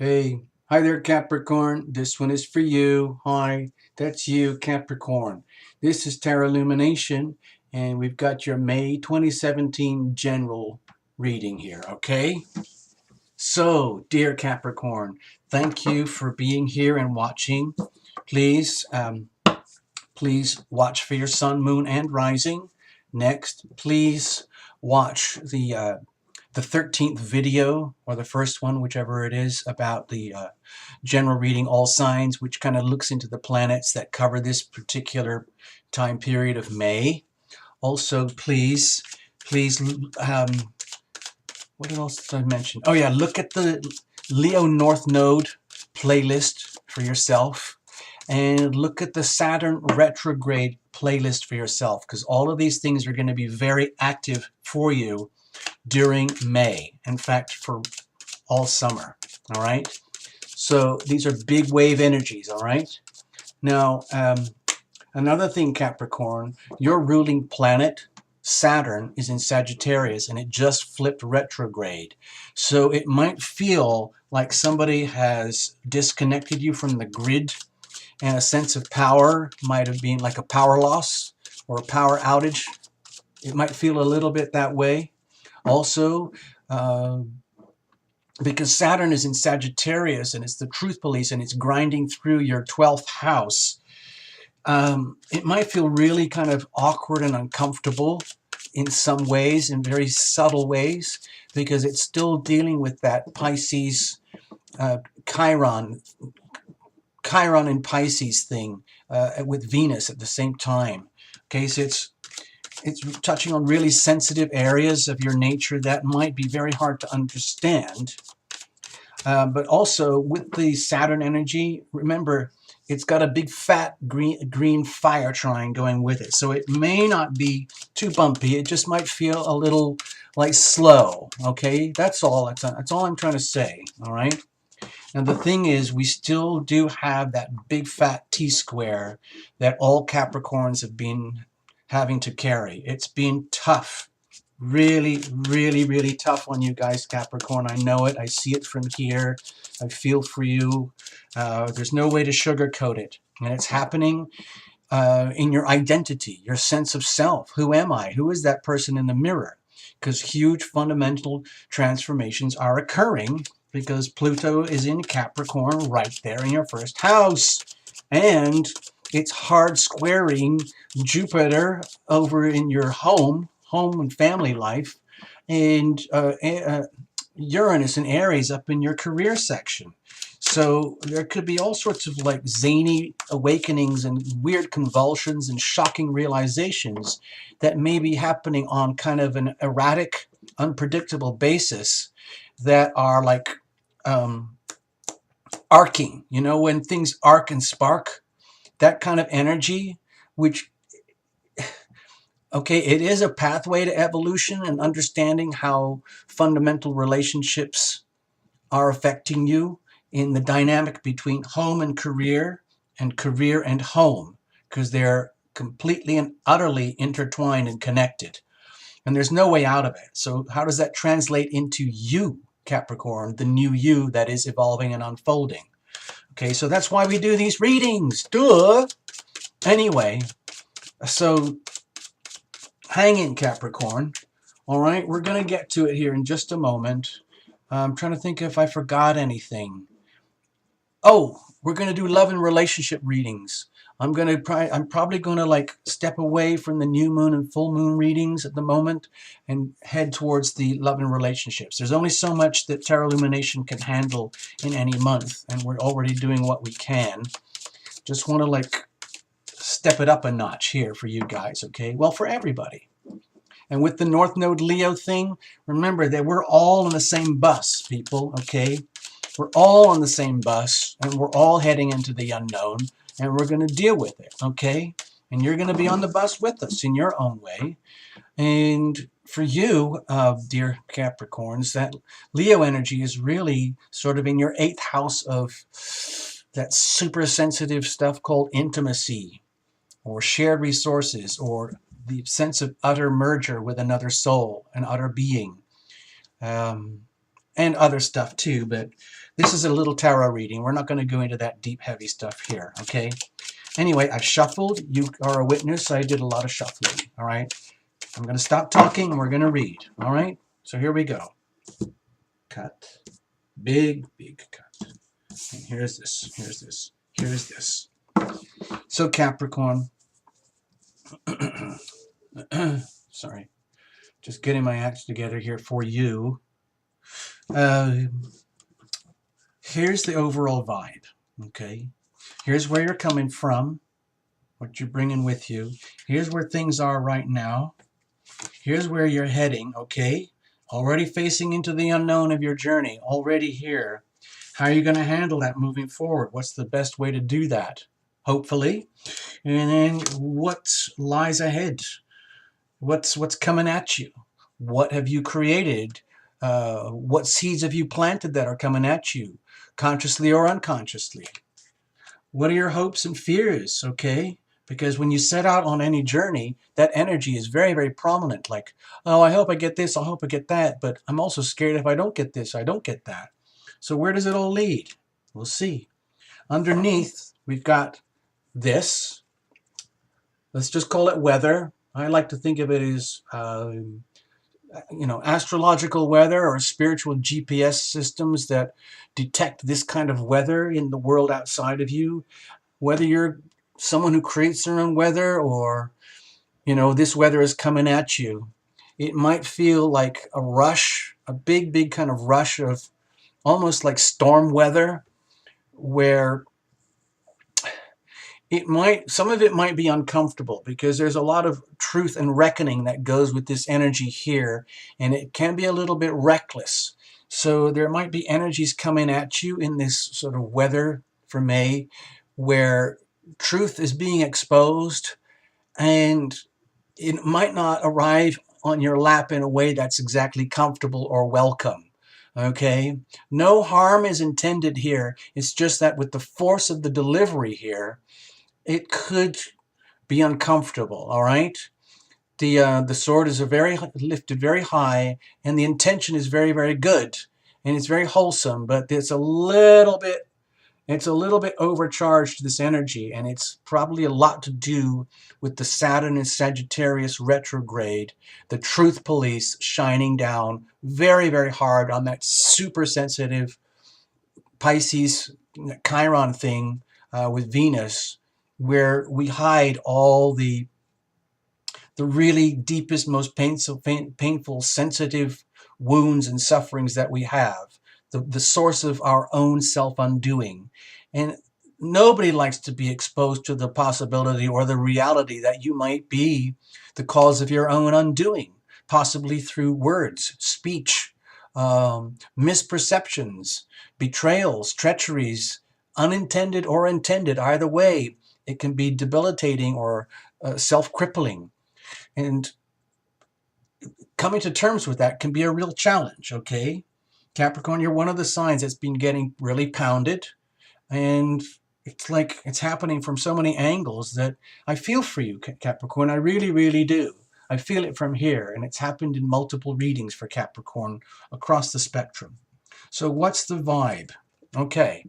Hey, hi there, Capricorn. This one is for you. Hi, that's you, Capricorn. This is Tarot Lumination, and we've got your May 2017 general reading here, okay? So, dear Capricorn, thank you for being here and watching. Please, please watch for your sun, moon, and rising. Next, please watch the 13th video, or the first one, whichever it is, about the general reading, all signs, which kind of looks into the planets that cover this particular time period of May. Also, please, what else did I mention? Oh yeah, look at the Leo North Node playlist for yourself, and look at the Saturn retrograde playlist for yourself, because all of these things are going to be very active for you during May. In fact, for all summer. All right. So these are big wave energies. All right. Now, another thing, Capricorn, your ruling planet, Saturn, is in Sagittarius, and it just flipped retrograde. So it might feel like somebody has disconnected you from the grid, and a sense of power might have been like a power loss or a power outage. It might feel a little bit that way. Also, because Saturn is in Sagittarius and it's the truth police and it's grinding through your 12th house, it might feel really kind of awkward and uncomfortable in some ways, in very subtle ways, because it's still dealing with that Pisces, Chiron and Pisces thing with Venus at the same time. Okay, so it's touching on really sensitive areas of your nature that might be very hard to understand. But also with the Saturn energy, remember, it's got a big fat green fire trine going with it. So it may not be too bumpy. It just might feel a little like slow. Okay, that's all. That's all I'm trying to say. All right. Now the thing is, we still do have that big fat T-square that all Capricorns have been having to carry. It's been tough. Really, really, really tough on you guys, Capricorn. I know it. I see it from here. I feel for you. There's no way to sugarcoat it. And it's happening in your identity, your sense of self. Who am I? Who is that person in the mirror? Because huge fundamental transformations are occurring because Pluto is in Capricorn right there in your first house. And it's hard squaring Jupiter over in your home and family life, and Uranus and Aries up in your career section. So there could be all sorts of like zany awakenings and weird convulsions and shocking realizations that may be happening on kind of an erratic, unpredictable basis that are like arcing. You know, when things arc and spark, that kind of energy, which, okay, it is a pathway to evolution and understanding how fundamental relationships are affecting you in the dynamic between home and career and home, because they're completely and utterly intertwined and connected. And there's no way out of it. So how does that translate into you, Capricorn, the new you that is evolving and unfolding? Okay, so that's why we do these readings. Duh! Anyway, so hang in, Capricorn. All right, we're going to get to it here in just a moment. I'm trying to think if I forgot anything. Oh, we're going to do love and relationship readings. I'm probably going to like step away from the new moon and full moon readings at the moment and head towards the love and relationships. There's only so much that Tarot Illumination can handle in any month, and we're already doing what we can. Just want to like step it up a notch here for you guys, okay? Well, for everybody. And with the North Node Leo thing, remember that we're all on the same bus, people, okay? We're all on the same bus, and we're all heading into the unknown, and we're going to deal with it, okay? And you're going to be on the bus with us in your own way. And for you, dear Capricorns, that Leo energy is really sort of in your 8th house of that super sensitive stuff called intimacy, or shared resources, or the sense of utter merger with another soul, an utter being. And and other stuff too, but this is a little tarot reading. We're not going to go into that deep, heavy stuff here, okay? Anyway, I've shuffled. You are a witness. I did a lot of shuffling, all right? I'm going to stop talking and we're going to read, all right? So here we go. Cut. Big, big cut. And here's this, here's this, here's this. So Capricorn, sorry, just getting my act together here for you. Here's the overall vibe, okay? Here's where you're coming from, what you're bringing with you. Here's where things are right now. Here's where you're heading, okay? Already facing into the unknown of your journey, already here. How are you going to handle that moving forward? What's the best way to do that? Hopefully. And then what lies ahead? What's coming at you? What have you created? What seeds have you planted that are coming at you, consciously or unconsciously? What are your hopes and fears, okay? Because when you set out on any journey, that energy is very, very prominent. Like, oh, I hope I get this, I hope I get that, but I'm also scared if I don't get this, I don't get that. So where does it all lead? We'll see. Underneath, we've got this. Let's just call it weather. I like to think of it as, astrological weather or spiritual GPS systems that detect this kind of weather in the world outside of you. Whether you're someone who creates their own weather or, this weather is coming at you, it might feel like a rush, a big, big kind of rush of almost like storm weather, where some of it might be uncomfortable because there's a lot of truth and reckoning that goes with this energy here, and it can be a little bit reckless. So there might be energies coming at you in this sort of weather for May where truth is being exposed, and it might not arrive on your lap in a way that's exactly comfortable or welcome. Okay? No harm is intended here. It's just that with the force of the delivery here, it could be uncomfortable, all right? The sword is lifted very high, and the intention is very, very good, and it's very wholesome, but it's a little bit overcharged, this energy, and it's probably a lot to do with the Saturn and Sagittarius retrograde, the truth police shining down very, very hard on that super sensitive Pisces Chiron thing with Venus, where we hide all the really deepest, most painful, sensitive wounds and sufferings that we have, the source of our own self-undoing. And nobody likes to be exposed to the possibility or the reality that you might be the cause of your own undoing, possibly through words, speech, misperceptions, betrayals, treacheries, unintended or intended. Either way, it can be debilitating or self-crippling. And coming to terms with that can be a real challenge, okay? Capricorn, you're one of the signs that's been getting really pounded, and it's like it's happening from so many angles that I feel for you, Capricorn. I really, really do. I feel it from here, and it's happened in multiple readings for Capricorn across the spectrum. So what's the vibe? Okay,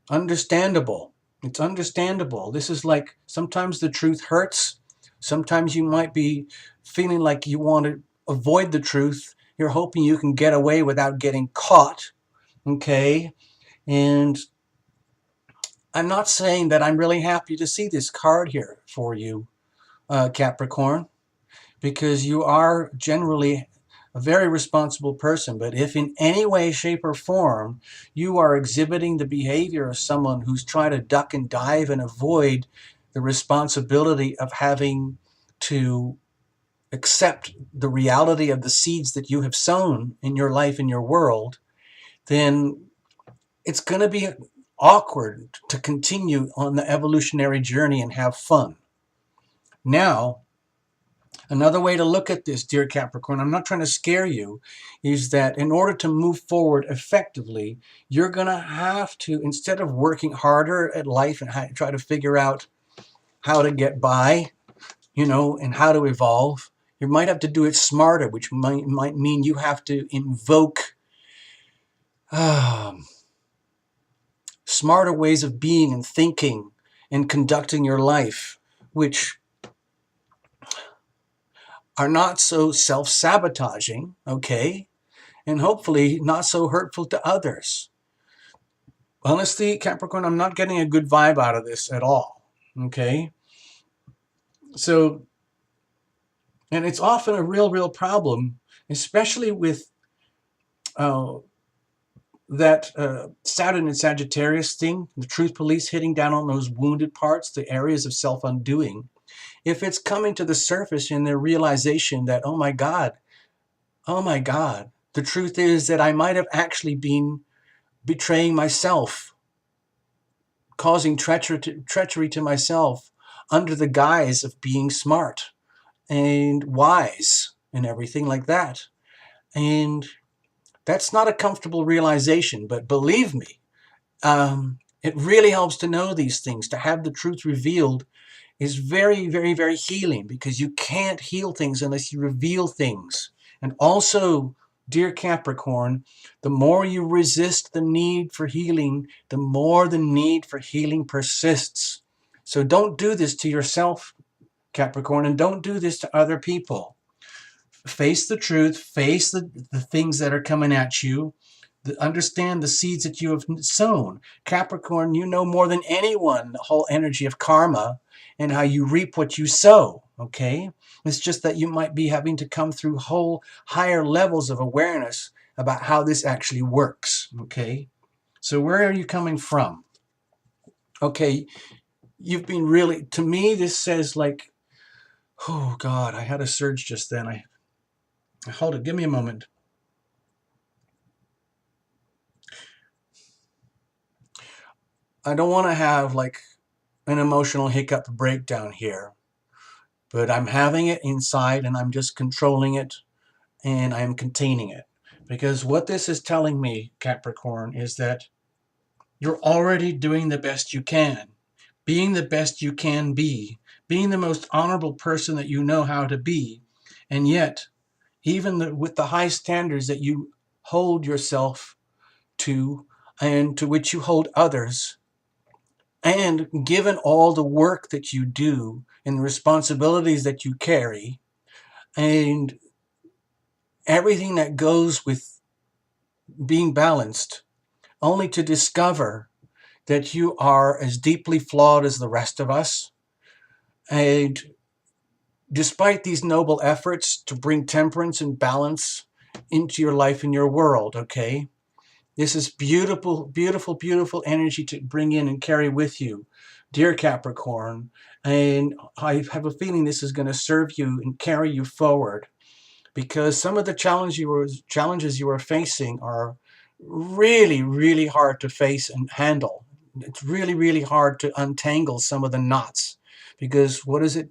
understandable. It's understandable. This is like, sometimes the truth hurts. Sometimes you might be feeling like you want to avoid the truth. You're hoping you can get away without getting caught. Okay? And I'm not saying that I'm really happy to see this card here for you, Capricorn, because you are generally a very responsible person. But if in any way, shape, or form you are exhibiting the behavior of someone who's trying to duck and dive and avoid the responsibility of having to accept the reality of the seeds that you have sown in your life, in your world, then it's going to be awkward to continue on the evolutionary journey and have fun. Now, another way to look at this, dear Capricorn, I'm not trying to scare you, is that in order to move forward effectively, you're going to have to, instead of working harder at life and try to figure out how to get by, and how to evolve, you might have to do it smarter, which might mean you have to invoke smarter ways of being and thinking and conducting your life, which are not so self-sabotaging, okay, and hopefully not so hurtful to others. Honestly, Capricorn, I'm not getting a good vibe out of this at all, okay? So, and it's often a real problem, especially with uh, that Saturn and Sagittarius thing, the truth police hitting down on those wounded parts, the areas of self-undoing. If it's coming to the surface in their realization that, oh my God, the truth is that I might have actually been betraying myself, causing treachery to myself under the guise of being smart and wise and everything like that. And that's not a comfortable realization, but believe me, it really helps to know these things, to have the truth revealed is very healing, because you can't heal things unless you reveal things. And also, dear Capricorn, the more you resist the need for healing, the more the need for healing persists. So don't do this to yourself, Capricorn, and don't do this to other people. Face the truth, face the things that are coming at you, understand the seeds that you have sown. Capricorn, you know more than anyone the whole energy of karma and how you reap what you sow, okay? It's just that you might be having to come through whole higher levels of awareness about how this actually works, okay? So where are you coming from? Okay, you've been really, to me, this says like, oh God, I had a surge just then. Hold it, give me a moment. I don't want to have like an emotional hiccup breakdown here, but I'm having it inside and I'm just controlling it and I'm containing it. Because what this is telling me, Capricorn, is that you're already doing the best you can, being the best you can be, being the most honorable person that you know how to be. And yet, even with the high standards that you hold yourself to and to which you hold others, and given all the work that you do and the responsibilities that you carry and everything that goes with being balanced, only to discover that you are as deeply flawed as the rest of us. And despite these noble efforts to bring temperance and balance into your life and your world, okay? This is beautiful energy to bring in and carry with you, dear Capricorn. And I have a feeling this is going to serve you and carry you forward, because some of the challenges you are facing are really hard to face and handle. It's really hard to untangle some of the knots, because what is it?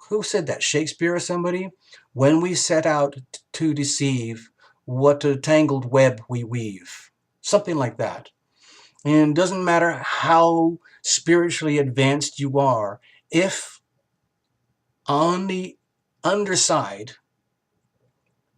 Who said that? Shakespeare or somebody? When we set out to deceive, what a tangled web we weave. Something like that. And it doesn't matter how spiritually advanced you are, if on the underside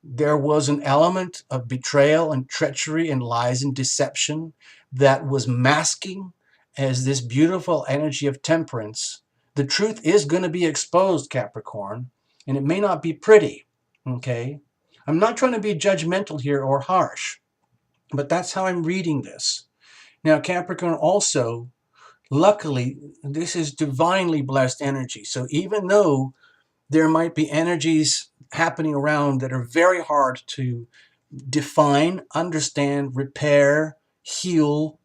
there was an element of betrayal and treachery and lies and deception that was masking as this beautiful energy of temperance, the truth is going to be exposed, Capricorn, and it may not be pretty, okay? I'm not trying to be judgmental here or harsh, but that's how I'm reading this. Now, Capricorn also, luckily, this is divinely blessed energy. So even though there might be energies happening around that are very hard to define, understand, repair, heal,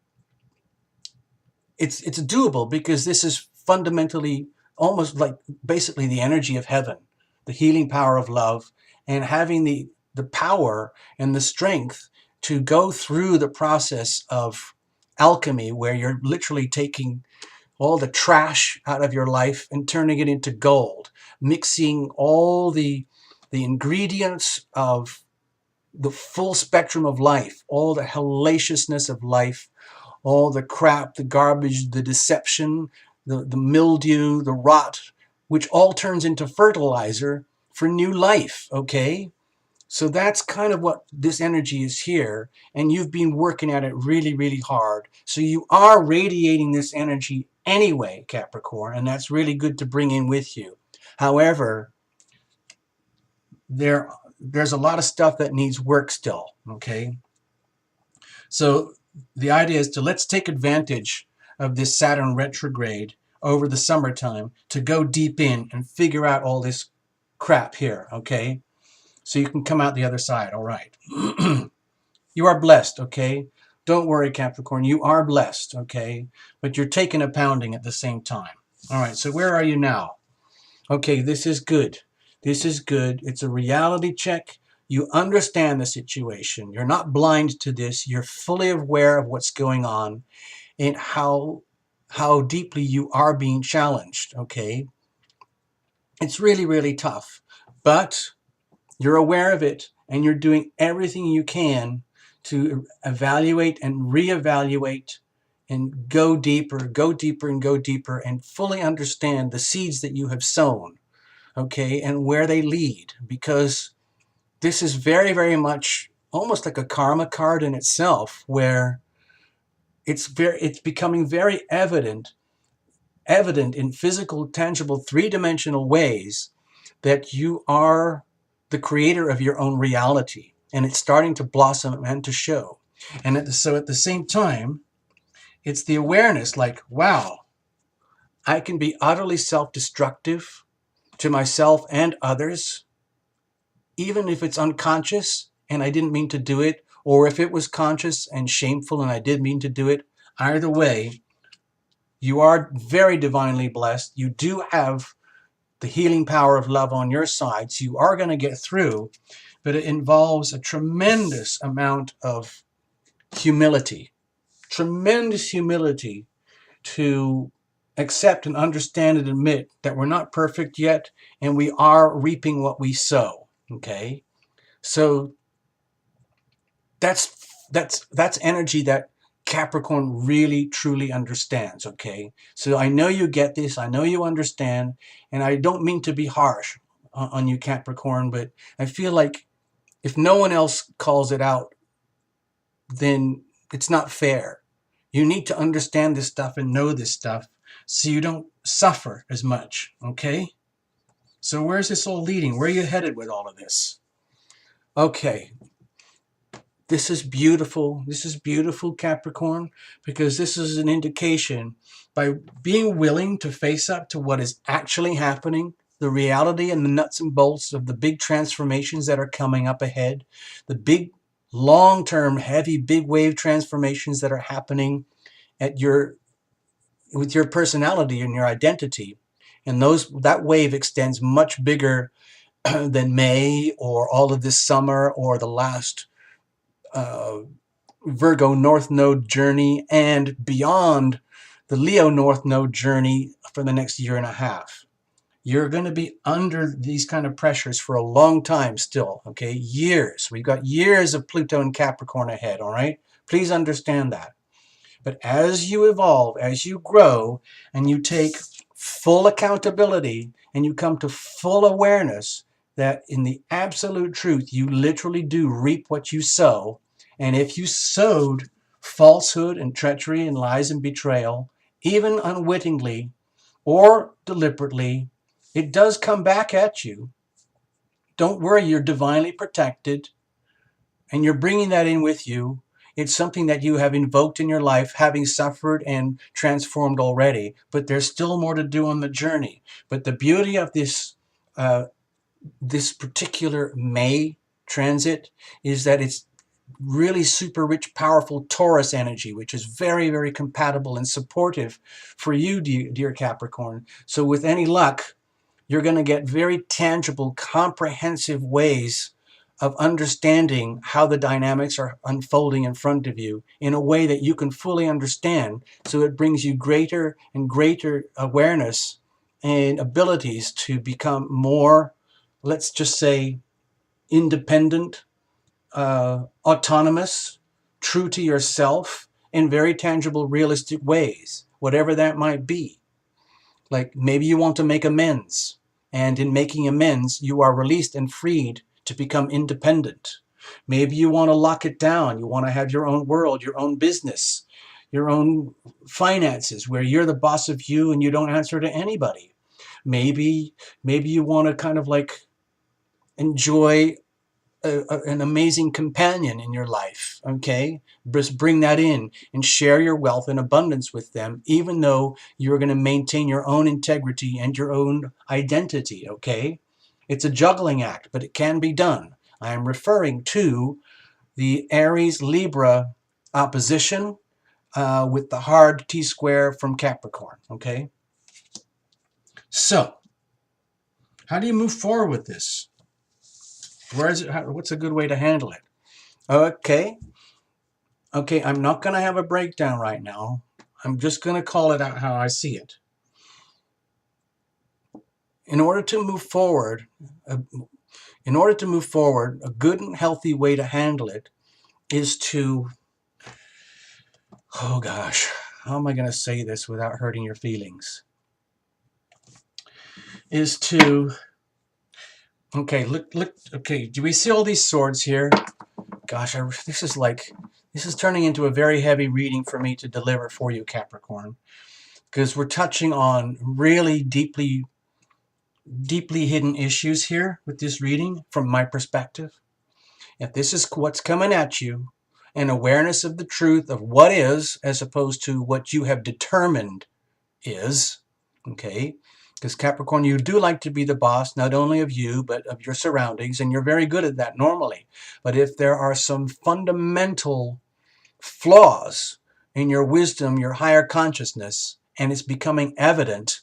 it's doable, because this is fundamentally almost like basically the energy of heaven, the healing power of love, and having the power and the strength to go through the process of alchemy, where you're literally taking all the trash out of your life and turning it into gold, mixing all the ingredients of the full spectrum of life, all the hellaciousness of life, all the crap, the garbage, the deception, the mildew, the rot, which all turns into fertilizer for new life, okay? So that's kind of what this energy is here. And you've been working at it really, really hard. So you are radiating this energy anyway, Capricorn, and that's really good to bring in with you. However, there's a lot of stuff that needs work still, okay? So the idea is to let's take advantage of this Saturn retrograde over the summertime to go deep in and figure out all this crap here, okay? So you can come out the other side, all right? You are blessed, okay? Don't worry, Capricorn, you are blessed, okay? But you're taking a pounding at the same time. All right, so where are you now? Okay, this is good. This is good. It's a reality check. You understand the situation. You're not blind to this. You're fully aware of what's going on and how deeply you are being challenged, okay? It's really, really tough. But you're aware of it and you're doing everything you can to evaluate and reevaluate and go deeper and go deeper and fully understand the seeds that you have sown, okay, and where they lead, because this is very, very much almost like a karma card in itself, where it's becoming very evident in physical, tangible, three-dimensional ways that you are the creator of your own reality, and it's starting to blossom and to show. And so at the same time, it's the awareness like, wow, I can be utterly self-destructive to myself and others, even if it's unconscious and I didn't mean to do it, or if it was conscious and shameful and I did mean to do it. Either way, you are very divinely blessed. You do have the healing power of love on your side, so you are going to get through, but it involves a tremendous amount of humility, tremendous humility to accept and understand and admit that we're not perfect yet, and we are reaping what we sow, okay? So that's energy that Capricorn really truly understands, okay? So I know you get this, I know you understand, and I don't mean to be harsh on you, Capricorn, but I feel like if no one else calls it out, then it's not fair. You need to understand this stuff and know this stuff so you don't suffer as much, okay? So where's this all leading? Where are you headed with all of this? Okay. This is beautiful. This is beautiful, Capricorn, because this is an indication by being willing to face up to what is actually happening, the reality and the nuts and bolts of the big transformations that are coming up ahead, the big long-term heavy big wave transformations that are happening with your personality and your identity. And that wave extends much bigger than May or all of this summer or the last Virgo North Node journey and beyond the Leo North Node journey for the next year and a half. You're going to be under these kind of pressures for a long time still, okay? Years. We've got years of Pluto and Capricorn ahead, all right? Please understand that. But as you evolve, as you grow, and you take full accountability and you come to full awareness that in the absolute truth, you literally do reap what you sow. And if you sowed falsehood and treachery and lies and betrayal, even unwittingly or deliberately, it does come back at you. Don't worry, you're divinely protected, and you're bringing that in with you. It's something that you have invoked in your life, having suffered and transformed already, but there's still more to do on the journey. But the beauty of this particular May transit is that it's really super rich, powerful Taurus energy, which is very, very compatible and supportive for you, dear Capricorn. So with any luck, you're going to get very tangible, comprehensive ways of understanding how the dynamics are unfolding in front of you in a way that you can fully understand. So it brings you greater and greater awareness and abilities to become more, let's just say, independent, autonomous, true to yourself in very tangible, realistic ways, whatever that might be. Like maybe you want to make amends, and in making amends, you are released and freed to become independent. Maybe you want to lock it down. You want to have your own world, your own business, your own finances, where you're the boss of you and you don't answer to anybody. Maybe you want to kind of like enjoy an amazing companion in your life, okay? Just bring that in and share your wealth and abundance with them, even though you're going to maintain your own integrity and your own identity, okay? It's a juggling act, but it can be done. I am referring to the Aries-Libra opposition with the hard T-square from Capricorn, okay? So, how do you move forward with this? Where is it? What's a good way to handle it? Okay, I'm not going to have a breakdown right now. I'm just going to call it out how I see it. In order to move forward, a good and healthy way to handle it is to, oh gosh, how am I going to say this without hurting your feelings? Is to, okay, look, okay, do we see all these swords here? Gosh, this is turning into a very heavy reading for me to deliver for you, Capricorn, because we're touching on really deeply hidden issues here with this reading from my perspective. If this is what's coming at you, an awareness of the truth of what is as opposed to what you have determined is, okay? Because Capricorn, you do like to be the boss, not only of you, but of your surroundings, and you're very good at that normally. But if there are some fundamental flaws in your wisdom, your higher consciousness, and it's becoming evident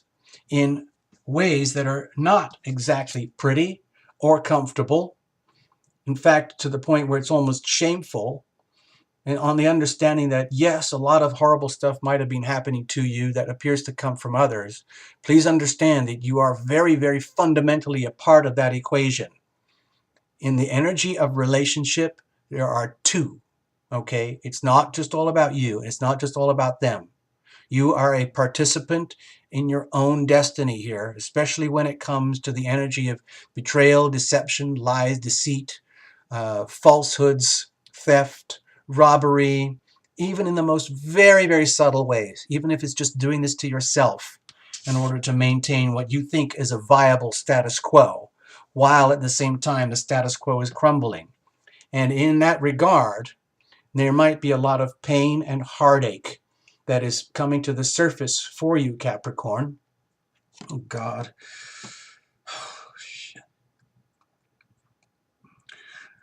in ways that are not exactly pretty or comfortable, in fact, to the point where it's almost shameful, and on the understanding that, yes, a lot of horrible stuff might have been happening to you that appears to come from others, please understand that you are very, very fundamentally a part of that equation. In the energy of relationship, there are two, okay? It's not just all about you. It's not just all about them. You are a participant in your own destiny here, especially when it comes to the energy of betrayal, deception, lies, deceit, falsehoods, theft, robbery, even in the most very, very subtle ways, even if it's just doing this to yourself in order to maintain what you think is a viable status quo, while at the same time the status quo is crumbling. And in that regard, there might be a lot of pain and heartache that is coming to the surface for you, Capricorn. Oh, God. Oh, shit.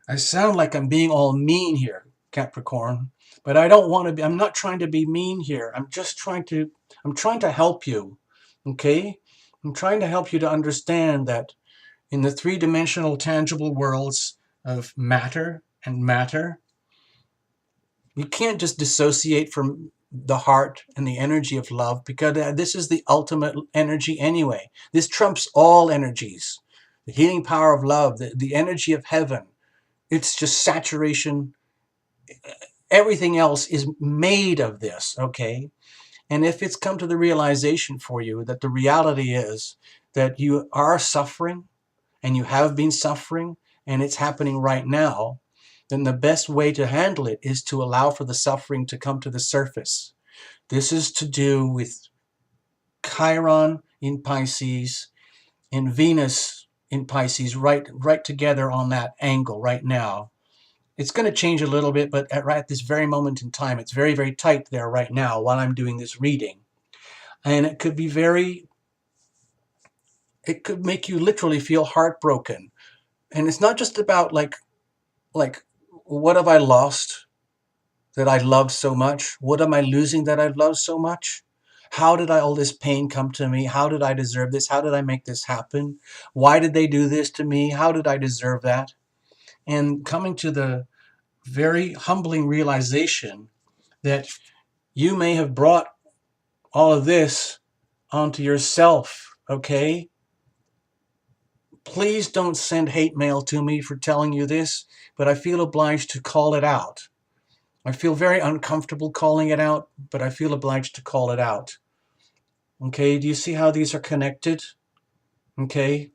I sound like I'm being all mean here, Capricorn, but I don't want to be. I'm not trying to be mean here. I'm trying to help you, okay? I'm trying to help you to understand that in the three-dimensional tangible worlds of matter and matter, you can't just dissociate from the heart and the energy of love, because this is the ultimate energy anyway. This trumps all energies. The healing power of love, the energy of heaven. It's just saturation. Everything else is made of this, okay? And if it's come to the realization for you that the reality is that you are suffering and you have been suffering and it's happening right now, then the best way to handle it is to allow for the suffering to come to the surface. This is to do with Chiron in Pisces and Venus in Pisces right together on that angle right now. It's going to change a little bit, but right at this very moment in time, it's very, very tight there right now while I'm doing this reading. And it could be it could make you literally feel heartbroken. And it's not just about like, what have I lost that I loved so much? What am I losing that I've loved so much? How did all this pain come to me? How did I deserve this? How did I make this happen? Why did they do this to me? How did I deserve that? And coming to the very humbling realization that you may have brought all of this onto yourself, okay? Please don't send hate mail to me for telling you this, but I feel obliged to call it out. I feel very uncomfortable calling it out, but I feel obliged to call it out. Okay, do you see how these are connected? Okay,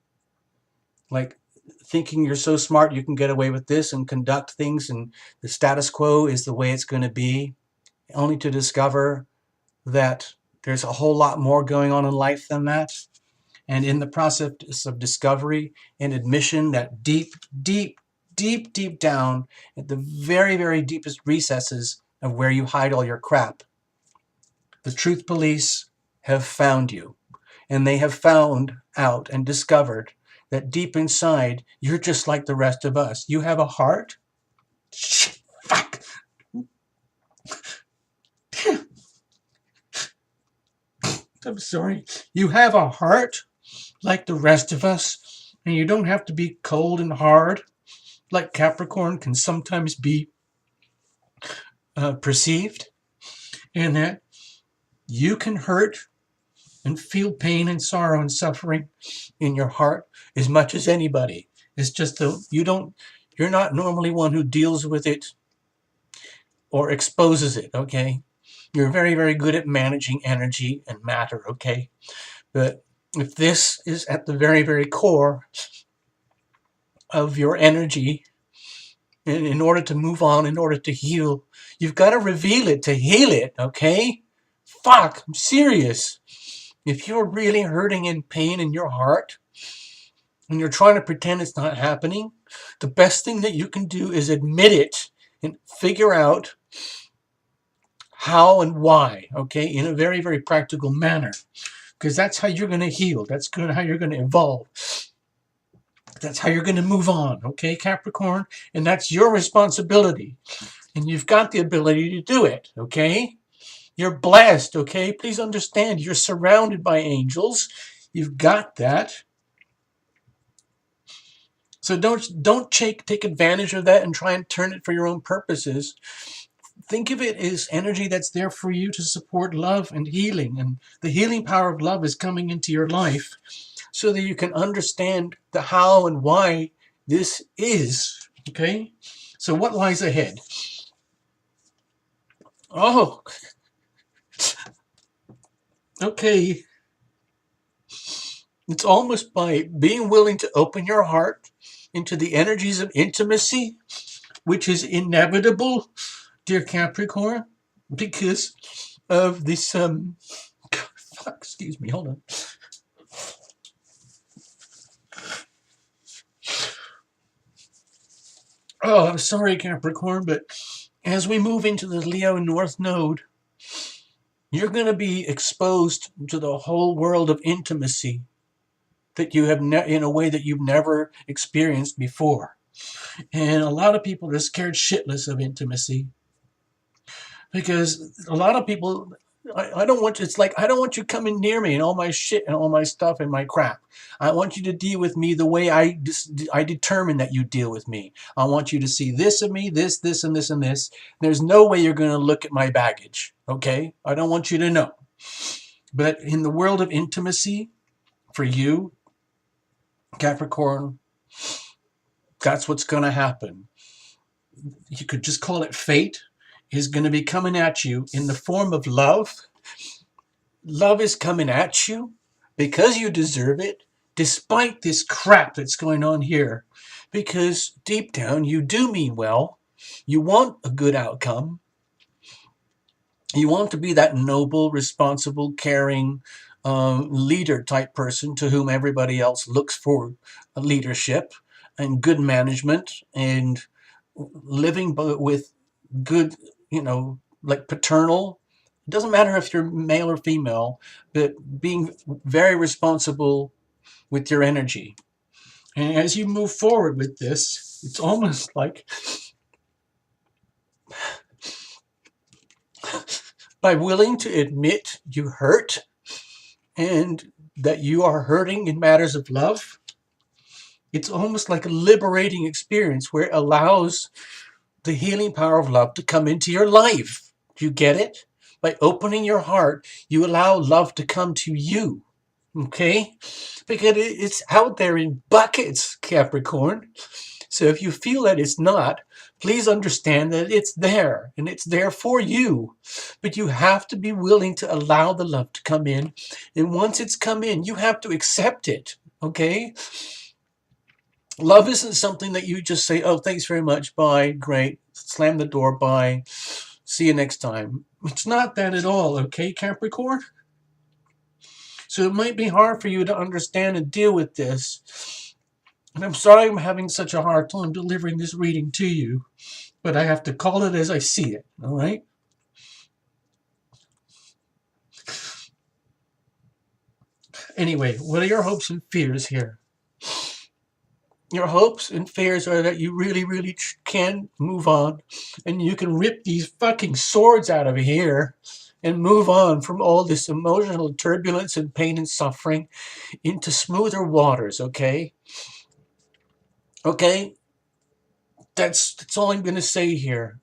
like thinking you're so smart you can get away with this and conduct things and the status quo is the way it's going to be, only to discover that there's a whole lot more going on in life than that. And in the process of discovery and admission, that deep, deep, deep, deep down at the very, very deepest recesses of where you hide all your crap, the truth police have found you. And they have found out and discovered that deep inside, you're just like the rest of us. You have a heart. Shit, fuck. I'm sorry. You have a heart like the rest of us, and you don't have to be cold and hard like Capricorn can sometimes be perceived, and that you can hurt and feel pain and sorrow and suffering in your heart as much as anybody. It's just that you're not normally one who deals with it or exposes it, okay? You're very, very good at managing energy and matter, okay? But if this is at the very, very core of your energy, and in order to move on, in order to heal, you've got to reveal it to heal it, okay? Fuck, I'm serious. If you're really hurting in pain in your heart, and you're trying to pretend it's not happening, the best thing that you can do is admit it and figure out how and why, okay, in a very, very practical manner. Because that's how you're going to heal. That's how you're going to evolve. That's how you're going to move on, okay, Capricorn? And that's your responsibility. And you've got the ability to do it, okay? You're blessed, okay? Please understand, you're surrounded by angels. You've got that. So don't take advantage of that and try and turn it for your own purposes. Think of it as energy that's there for you to support love and healing. And the healing power of love is coming into your life so that you can understand the how and why this is. Okay? So what lies ahead? Oh, okay. It's almost by being willing to open your heart into the energies of intimacy, which is inevitable, dear Capricorn, because of this, excuse me, hold on. Oh, I'm sorry, Capricorn, but as we move into the Leo North Node, you're going to be exposed to the whole world of intimacy that you have in a way that you've never experienced before. And a lot of people are scared shitless of intimacy because a lot of people, I don't want you, it's like, I don't want you coming near me and all my shit and all my stuff and my crap. I want you to deal with me the way I determine that you deal with me. I want you to see this of me, this, and this, and this. There's no way you're going to look at my baggage, okay? I don't want you to know. But in the world of intimacy, for you, Capricorn, that's what's going to happen. You could just call it fate, is going to be coming at you in the form of love. Love is coming at you because you deserve it, despite this crap that's going on here. Because deep down, you do mean well. You want a good outcome. You want to be that noble, responsible, caring leader type person to whom everybody else looks for leadership and good management and living with good, like paternal. It doesn't matter if you're male or female, but being very responsible with your energy. And as you move forward with this, it's almost like by willing to admit you hurt and that you are hurting in matters of love, it's almost like a liberating experience where it allows the healing power of love to come into your life. Do you get it? By opening your heart, you allow love to come to you. Okay? Because it's out there in buckets, Capricorn. So if you feel that it's not, please understand that it's there, and it's there for you. But you have to be willing to allow the love to come in. And once it's come in, you have to accept it. Okay? Love isn't something that you just say, oh, thanks very much, bye, great, slam the door, bye, see you next time. It's not that at all, okay, Capricorn? So it might be hard for you to understand and deal with this. And I'm sorry I'm having such a hard time delivering this reading to you, but I have to call it as I see it, all right? Anyway, what are your hopes and fears here? Your hopes and fears are that you really, really can move on, and you can rip these fucking swords out of here and move on from all this emotional turbulence and pain and suffering into smoother waters, okay? Okay? That's all I'm going to say here.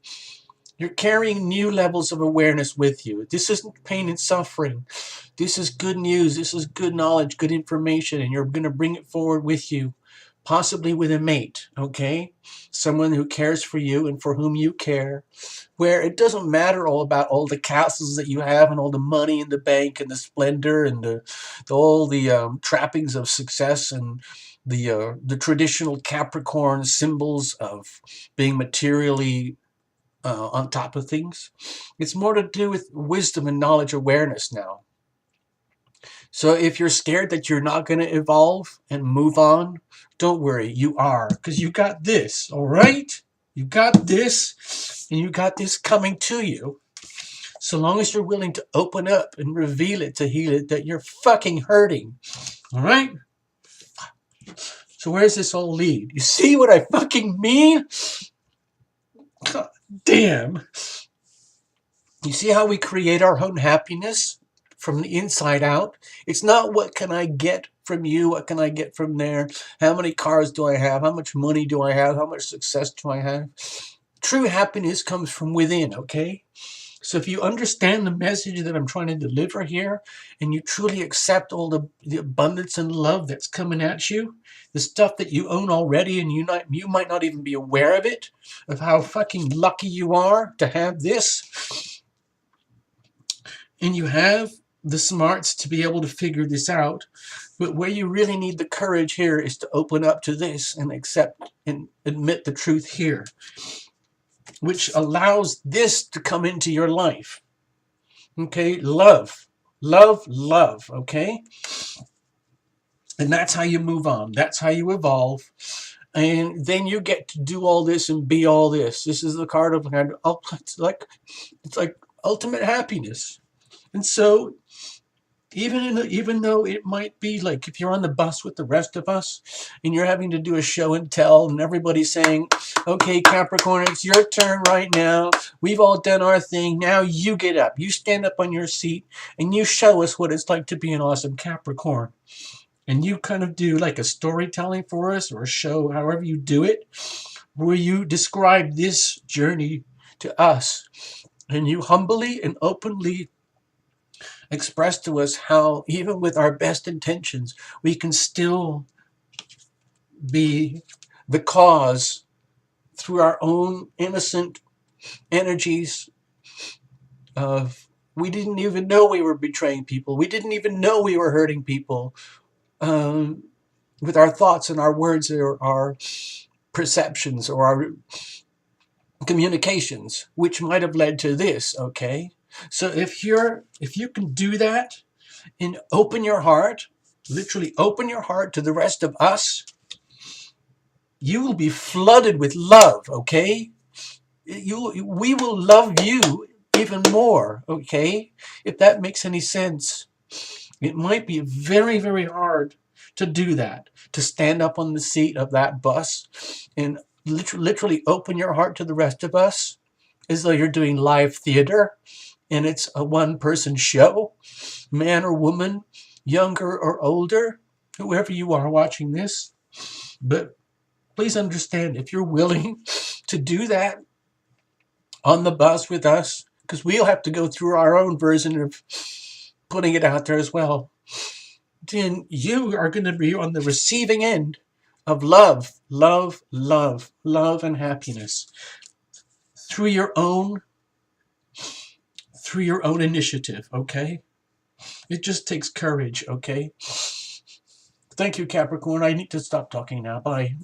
You're carrying new levels of awareness with you. This isn't pain and suffering. This is good news. This is good knowledge, good information, and you're going to bring it forward with you, possibly with a mate, okay? Someone who cares for you and for whom you care, where it doesn't matter all about all the castles that you have and all the money in the bank and the splendor and all the trappings of success and the traditional Capricorn symbols of being materially on top of things. It's more to do with wisdom and knowledge awareness now. So if you're scared that you're not going to evolve and move on, don't worry, you are, because you got this, all right? You got this, and you got this coming to you. So long as you're willing to open up and reveal it to heal it, that you're fucking hurting, all right? So where does this all lead? You see what I fucking mean? God damn. You see how we create our own happiness from the inside out? It's not what can I get from you, what can I get from there, how many cars do I have, how much money do I have, how much success do I have. True happiness comes from within, okay? So if you understand the message that I'm trying to deliver here, and you truly accept all the abundance and love that's coming at you, the stuff that you own already, and you might not even be aware of it, of how fucking lucky you are to have this, and you have the smarts to be able to figure this out. But where you really need the courage here is to open up to this and accept and admit the truth here, which allows this to come into your life. Okay, love, love, love, okay? And that's how you move on. That's how you evolve. And then you get to do all this and be all this. This is the card of, it's like ultimate happiness. And so even though it might be like if you're on the bus with the rest of us and you're having to do a show and tell and everybody's saying, okay, Capricorn, it's your turn right now. We've all done our thing. Now you get up. You stand up on your seat and you show us what it's like to be an awesome Capricorn. And you kind of do like a storytelling for us or a show, however you do it, where you describe this journey to us. And you humbly and openly express to us how, even with our best intentions, we can still be the cause through our own innocent energies of, we didn't even know we were betraying people. We didn't even know we were hurting people with our thoughts and our words or our perceptions or our communications, which might have led to this, okay? So if you can do that and open your heart, literally open your heart to the rest of us, you will be flooded with love, okay? We will love you even more, okay? If that makes any sense. It might be very, very hard to do that, to stand up on the seat of that bus and literally open your heart to the rest of us as though you're doing live theater and it's a one-person show, man or woman, younger or older, whoever you are watching this. But please understand, if you're willing to do that on the bus with us, because we'll have to go through our own version of putting it out there as well, then you are going to be on the receiving end of love, love, love, love, and happiness through your own initiative, okay? It just takes courage, okay? Thank you, Capricorn. I need to stop talking now. Bye.